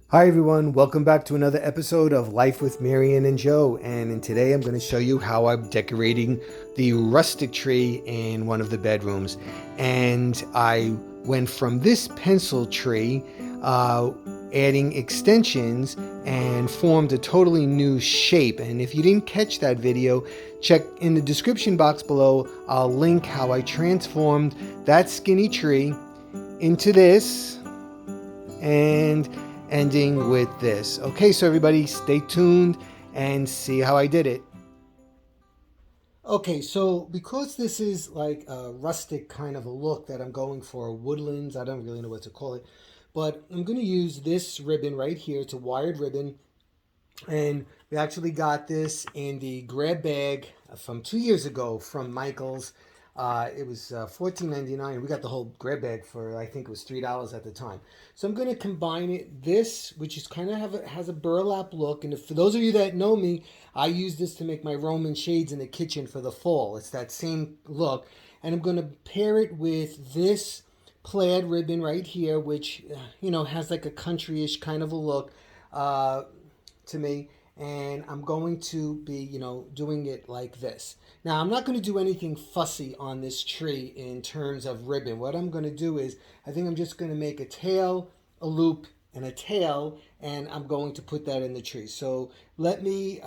Hi everyone, welcome back to another episode of Life with Marian and Joe. And today I'm going to show you how I'm decorating the rustic tree in one of the bedrooms. And I went from this pencil tree, adding extensions, and formed a totally new shape. And if you didn't catch that video, check in the description box below. I'll link how I transformed that skinny tree into this and ending with this. Okay, so everybody stay tuned and see how I did it. Okay, so because this is like a rustic kind of a look that I'm going for, woodlands, I don't really know what to call it, but I'm going to use this ribbon right here. It's a wired ribbon, and we actually got this in the grab bag from 2 years ago from Michael's. It was $14.99. We got the whole grab bag for, I think it was $3 at the time. So I'm going to combine it. This, which is kind of has a burlap look, and for those of you that know me, I use this to make my Roman shades in the kitchen for the fall. It's that same look, and I'm going to pair it with this plaid ribbon right here, which has like a countryish kind of a look. To me, and I'm going to be, doing it like this. Now, I'm not going to do anything fussy on this tree in terms of ribbon. What I'm going to do is, I think I'm just going to make a tail, a loop, and a tail, and I'm going to put that in the tree. So let me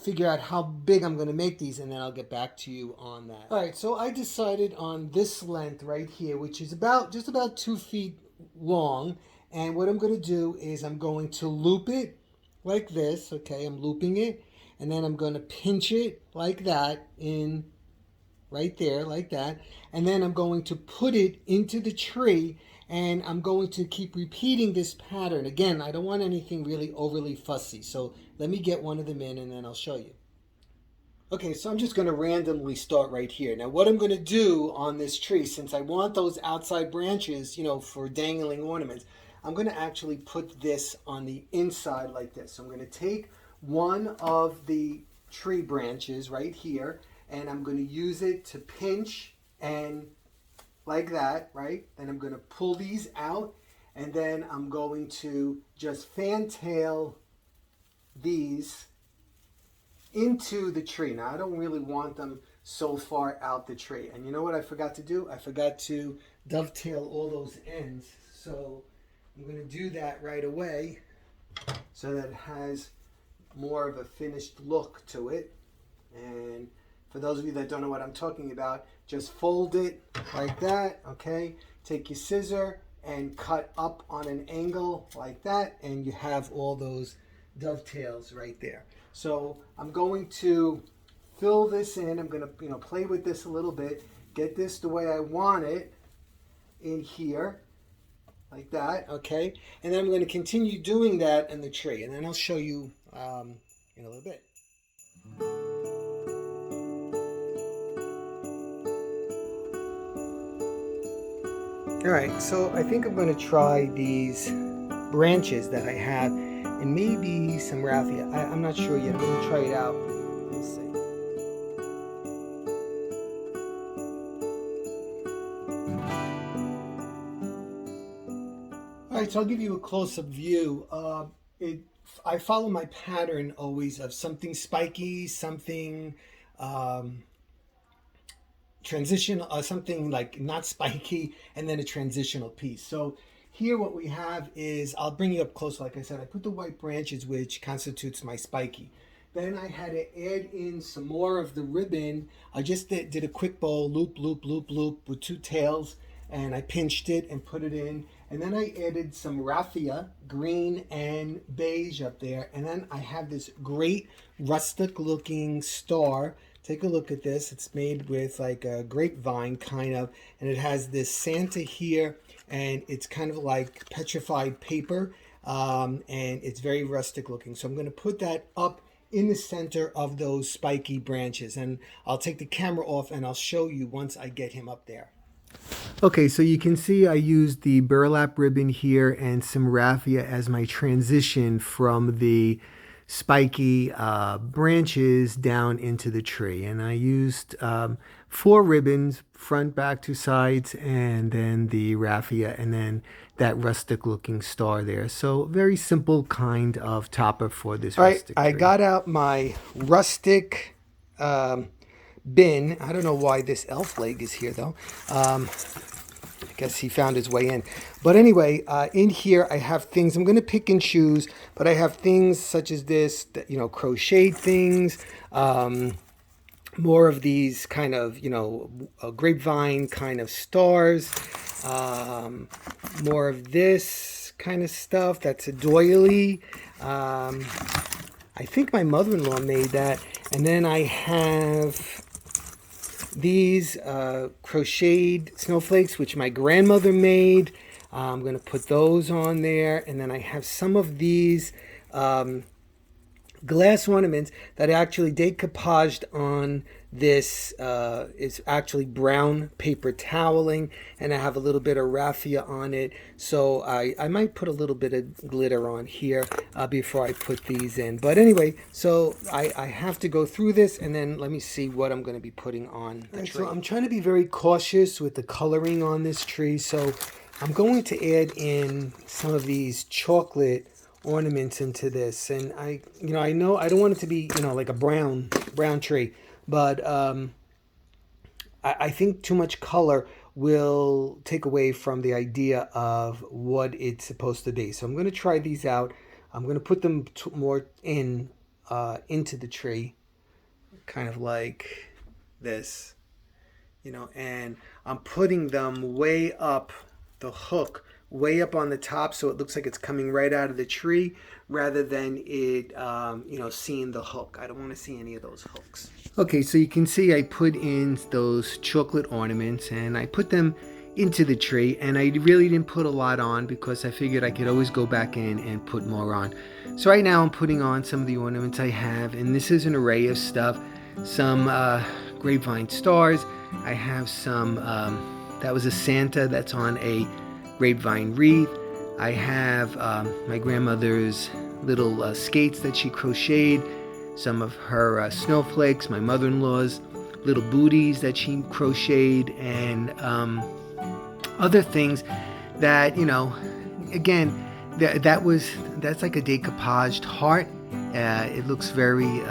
figure out how big I'm going to make these, and then I'll get back to you on that. All right, so I decided on this length right here, which is just about 2 feet long, and what I'm going to do is I'm going to loop it like this. Okay, I'm looping it, and then I'm going to pinch it like that in right there like that, and then I'm going to put it into the tree, and I'm going to keep repeating this pattern. Again, I don't want anything really overly fussy, so let me get one of them in and then I'll show you. Okay, so I'm just going to randomly start right here. Now what I'm going to do on this tree, since I want those outside branches, for dangling ornaments, I'm going to actually put this on the inside like this. So I'm going to take one of the tree branches right here, and I'm going to use it to pinch and like that, right? Then I'm going to pull these out, and then I'm going to just fantail these into the tree. Now I don't really want them so far out the tree. And you know what I forgot to do? I forgot to dovetail all those ends. So I'm going to do that right away so that it has more of a finished look to it. And for those of you that don't know what I'm talking about, just fold it like that, okay? Take your scissor and cut up on an angle like that, and you have all those dovetails right there. So I'm going to fill this in. I'm going to play with this a little bit, get this the way I want it in here like that, okay? And then I'm going to continue doing that in the tree, and then I'll show you in a little bit. All right, so I think I'm going to try these branches that I have, and maybe some raffia. I'm not sure yet. I'm going to try it out. Let's see. All right, so I'll give you a close-up view. I follow my pattern always of something spiky, something transition, something like not spiky, and then a transitional piece. So here what we have is, I'll bring you up close. Like I said, I put the white branches, which constitutes my spiky. Then I had to add in some more of the ribbon. I just did a quick bow, loop, loop, loop, loop with two tails, and I pinched it and put it in. And then I added some raffia, green and beige up there. And then I have this great rustic looking star. Take a look at this. It's made with like a grapevine kind of, and it has this Santa here, and it's kind of like petrified paper, and it's very rustic looking. So I'm going to put that up in the center of those spiky branches, and I'll take the camera off and I'll show you once I get him up there. Okay, so you can see I used the burlap ribbon here and some raffia as my transition from the spiky branches down into the tree. And I used 4 ribbons, front, back, 2 sides, and then the raffia, and then that rustic looking star there. So very simple kind of topper for this rustic tree. I got out my rustic bin. I don't know why this elf leg is here though. I guess he found his way in. But anyway, in here I have things. I'm going to pick and choose, but I have things such as this, you know, crocheted things, more of these kind of, you know, grapevine kind of stars, more of this kind of stuff. That's a doily. I think my mother-in-law made that. And then I have these crocheted snowflakes, which my grandmother made. I'm going to put those on there. And then I have some of these glass ornaments that actually decoupaged on this is actually brown paper toweling, and I have a little bit of raffia on it, so I might put a little bit of glitter on here before I put these in. But anyway, so I have to go through this, and then let me see what I'm going to be putting on the tree. So I'm trying to be very cautious with the coloring on this tree, so I'm going to add in some of these chocolate ornaments into this. And I know I don't want it to be, you know, like a brown tree, but I think too much color will take away from the idea of what it's supposed to be. So I'm going to try these out. I'm going to put them more into the tree, kind of like this, you know, and I'm putting them way up the hook, way up on the top, so it looks like it's coming right out of the tree rather than it, you know, seeing the hook. I don't want to see any of those hooks. Okay, so you can see I put in those chocolate ornaments and I put them into the tree, and I really didn't put a lot on because I figured I could always go back in and put more on. So right now I'm putting on some of the ornaments I have, and this is an array of stuff. Some grapevine stars. I have some, that was a Santa that's on a grapevine wreath. I have my grandmother's little skates that she crocheted, some of her snowflakes, my mother-in-law's little booties that she crocheted, and other things that, you know, again, that's like a decoupaged heart. It looks very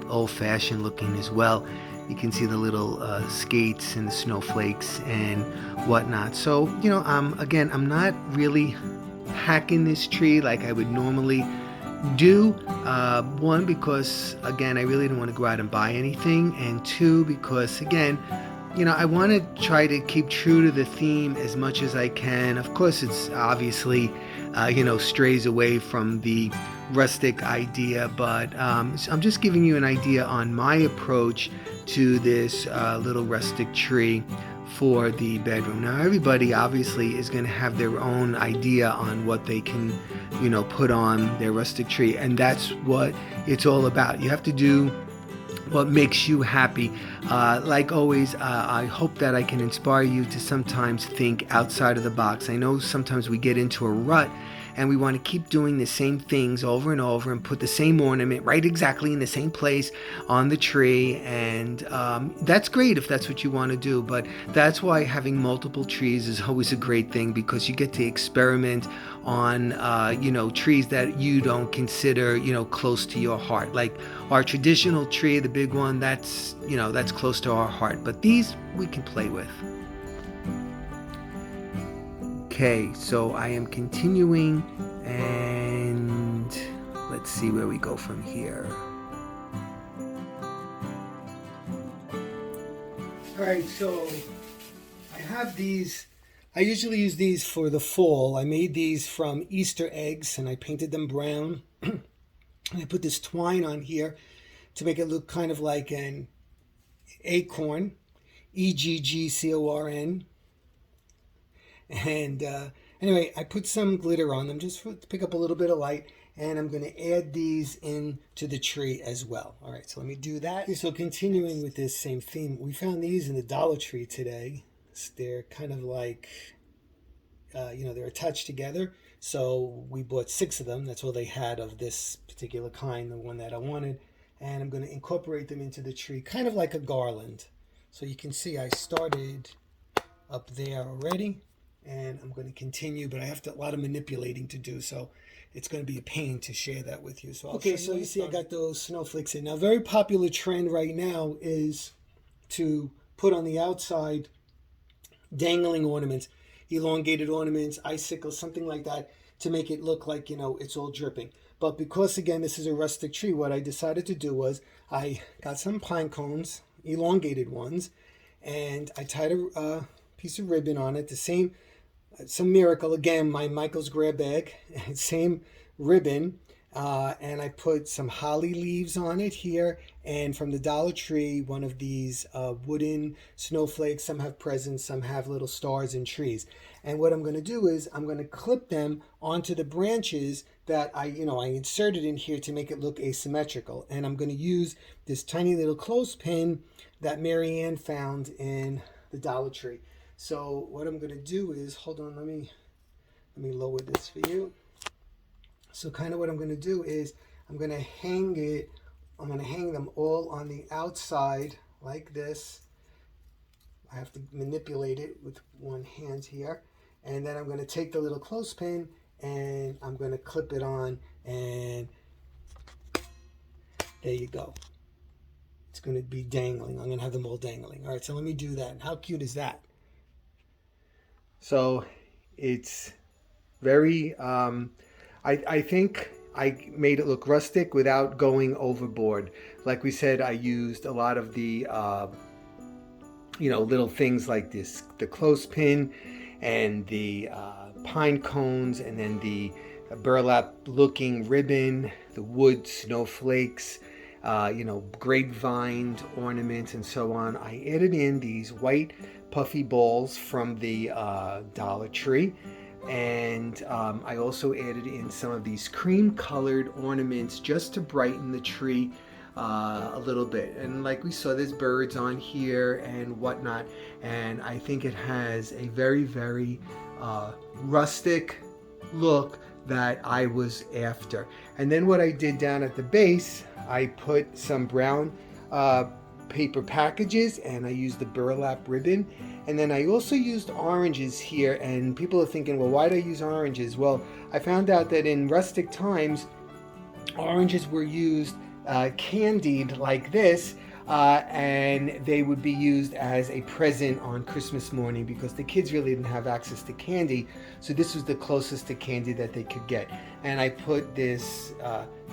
old-fashioned looking as well. You can see the little skates and the snowflakes and whatnot. So, you know, again, I'm not really hacking this tree like I would normally do. One, because, again, I really don't want to go out and buy anything. And two, because, again, you know, I want to try to keep true to the theme as much as I can. Of course, it's obviously, you know, strays away from the rustic idea, but I'm just giving you an idea on my approach to this little rustic tree for the bedroom. Now, everybody obviously is going to have their own idea on what they can, you know, put on their rustic tree, and that's what it's all about. You have to do what makes you happy. Like always, I hope that I can inspire you to sometimes think outside of the box. I know sometimes we get into a rut and we want to keep doing the same things over and over and put the same ornament right exactly in the same place on the tree, and that's great if that's what you want to do, but that's why having multiple trees is always a great thing, because you get to experiment on you know, trees that you don't consider, you know, close to your heart. Like our traditional tree, the big one, that's, you know, that's close to our heart, but these we can play with. Okay, so I am continuing, and let's see where we go from here. All right, so I have these. I usually use these for the fall. I made these from Easter eggs, and I painted them brown. And I put this twine on here to make it look kind of like an acorn, EGGCORN. And anyway, I put some glitter on them just to pick up a little bit of light, and I'm going to add these into the tree as well. All right, so let me do that. So continuing with this same theme, we found these in the Dollar Tree today. They're kind of like, you know, they're attached together. So we bought 6 of them. That's all they had of this particular kind, the one that I wanted. And I'm going to incorporate them into the tree, kind of like a garland. So you can see I started up there already, and I'm going to continue, but I have a lot of manipulating to do, so it's going to be a pain to share that with you. So okay, so you see I got those snowflakes in. Now, a very popular trend right now is to put on the outside dangling ornaments, elongated ornaments, icicles, something like that, to make it look like, it's all dripping. But because, again, this is a rustic tree, what I decided to do was I got some pine cones, elongated ones, and I tied a piece of ribbon on it, some miracle, again, my Michael's grab bag, same ribbon, and I put some holly leaves on it here, and from the Dollar Tree, one of these wooden snowflakes. Some have presents, some have little stars and trees. And what I'm going to do is I'm going to clip them onto the branches that I inserted in here to make it look asymmetrical. And I'm going to use this tiny little clothespin that Mary Ann found in the Dollar Tree. So what I'm going to do is, hold on, let me lower this for you. So kind of what I'm going to do is I'm going to hang them all on the outside like this. I have to manipulate it with one hand here. And then I'm going to take the little clothespin and I'm going to clip it on, and there you go. It's going to be dangling. I'm going to have them all dangling. All right, so let me do that. How cute is that? So it's very, I think I made it look rustic without going overboard. Like we said, I used a lot of the, little things like this, the clothespin and the pine cones, and then the burlap looking ribbon, the wood snowflakes, grapevine ornaments and so on. I added in these white puffy balls from the Dollar Tree, and I also added in some of these cream colored ornaments just to brighten the tree a little bit. And like we saw, there's birds on here and whatnot, and I think it has a very, very rustic look that I was after. And then what I did down at the base, I put some brown paper packages, and I used the burlap ribbon, and then I also used oranges here. And people are thinking, well, why do I use oranges? Well, I found out that in rustic times, oranges were used candied like this, and they would be used as a present on Christmas morning because the kids really didn't have access to candy, so this was the closest to candy that they could get. And I put this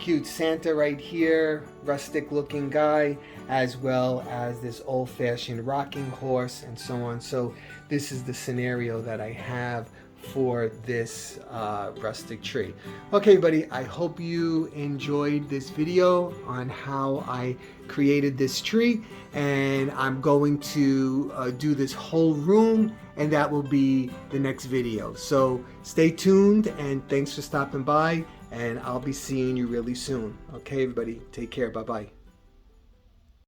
cute Santa right here, rustic looking guy, as well as this old-fashioned rocking horse and so on. So this is the scenario that I have for this rustic tree. Okay, buddy, I hope you enjoyed this video on how I created this tree, and I'm going to do this whole room, and that will be the next video. So stay tuned, and thanks for stopping by, and I'll be seeing you really soon. Okay, everybody, take care. Bye-bye.